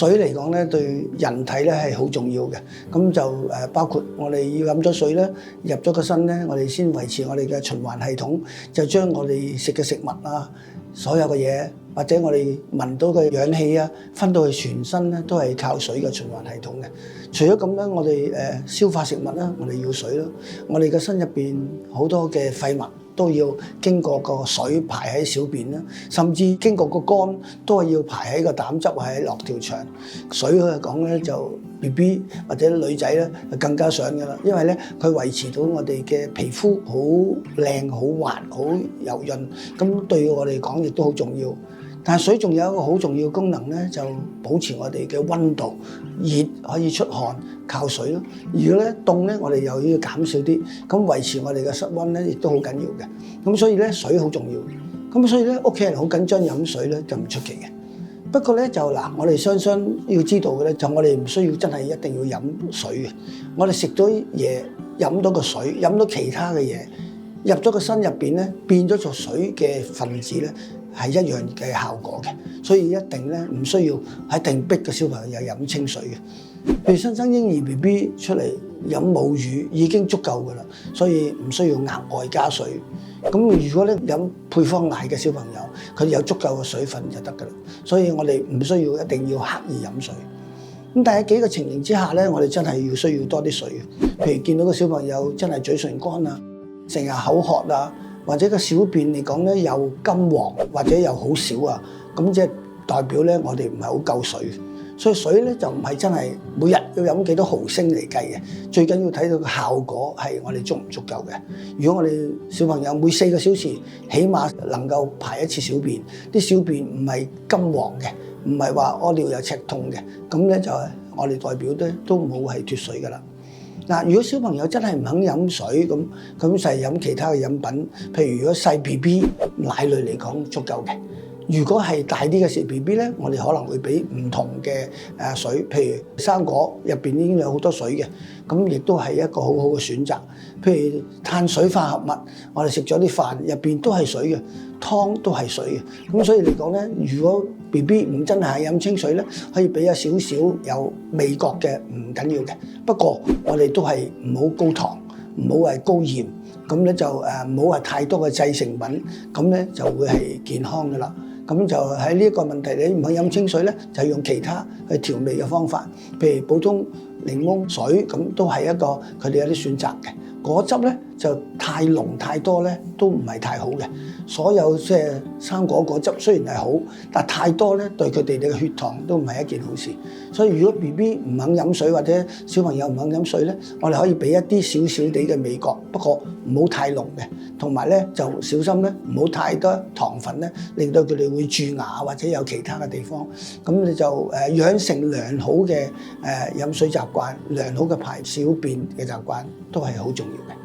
水嚟講咧，對人體咧係好重要嘅。咁就包括我哋要飲咗水咧，入咗個身咧，我哋先維持我哋嘅循環系統，就將我哋食嘅食物啊，所有嘅嘢或者我哋聞到嘅氧氣啊，分到去全身咧，都係靠水嘅循環系統嘅。除咗咁咧，我哋消化食物啦，我哋要水咯。我哋嘅身入邊好多嘅廢物都要經過個水排喺小便啦，甚至經過個肝都係要排喺個膽汁或者落條腸。水嚟講咧，就 BB 或者女仔咧就更加想㗎啦，因為咧佢維持到我哋嘅皮膚好靚、好滑、好柔潤，咁對我哋講亦都好重要。但係水仲有一個好重要功能咧，就保持我哋嘅溫度，熱可以出汗，靠水咯。如果咧凍咧，我哋又要減少啲，咁維持我哋嘅室溫咧，亦都好緊要嘅。咁所以咧，水好重要。咁所以咧，屋企人好緊張飲水咧，就唔出奇嘅。不過咧就嗱，我哋雙要知道嘅咧，就我哋唔需要真係一定要飲水嘅。我哋食咗嘢，飲到個水，飲到其他嘅嘢，入咗個身入邊咧，變咗做水嘅分子咧，係一樣嘅效果嘅，所以一定咧唔需要一定逼個小朋友飲清水嘅。譬如新生嬰兒 BB 出嚟飲母乳已經足夠㗎啦，所以唔需要額外加水。咁如果咧飲配方奶嘅小朋友，佢哋有足夠嘅水分就得㗎啦。所以我哋唔需要一定要刻意飲水。咁但係幾個情形之下咧，我哋真係需要多啲水嘅。譬如見到個小朋友真係嘴唇乾啊，成日口渴啊，或者個小便嚟講咧又金黃或者又好少啊，咁即係代表咧我哋唔係好夠水。所以水咧就唔係真係每日要飲幾多毫升嚟計嘅，最緊要睇到個效果係我哋足唔足夠嘅。如果我哋小朋友每4個小時起碼能夠排一次小便，啲小便唔係金黃嘅，唔係話屙尿有赤痛嘅，咁咧就我哋代表咧都冇係脫水㗎啦。嗱，如果小朋友真係唔肯飲水咁就係飲其他嘅飲品，譬如如果細 BB 奶類嚟講足夠嘅。如果係大啲嘅時 BB 咧，我哋可能會俾唔同嘅水，譬如生果入邊已經有好多水嘅，咁亦都係一個好好嘅選擇。譬如碳水化合物，我哋食咗啲飯入邊都係水嘅，湯都係水嘅。咁所以嚟講咧，如果 BB 唔真係飲清水咧，可以俾有少少有味覺嘅唔緊要嘅。不過我哋都係唔好高糖，唔好係高鹽，咁咧就唔好係太多嘅製成品，咁咧就會係健康㗎啦。咁就喺呢一個問題，你唔肯飲清水咧，就用其他去調味嘅方法，譬如普通檸檬水，咁都係一個佢哋有啲選擇嘅。果汁咧就太濃太多咧，都唔係太好嘅。所有即係生果果汁雖然係好，但太多咧對佢哋嘅血糖都唔係一件好事。所以如果 BB 唔肯飲水或者小朋友唔肯飲水咧，我哋可以俾一啲少少啲嘅味覺，不過唔好太濃嘅。同埋咧就小心咧，唔好太多糖分咧，令到佢哋會蛀牙或者有其他嘅地方。咁你就養成良好嘅飲水習慣，良好嘅排小便嘅習慣都係好重要嘅。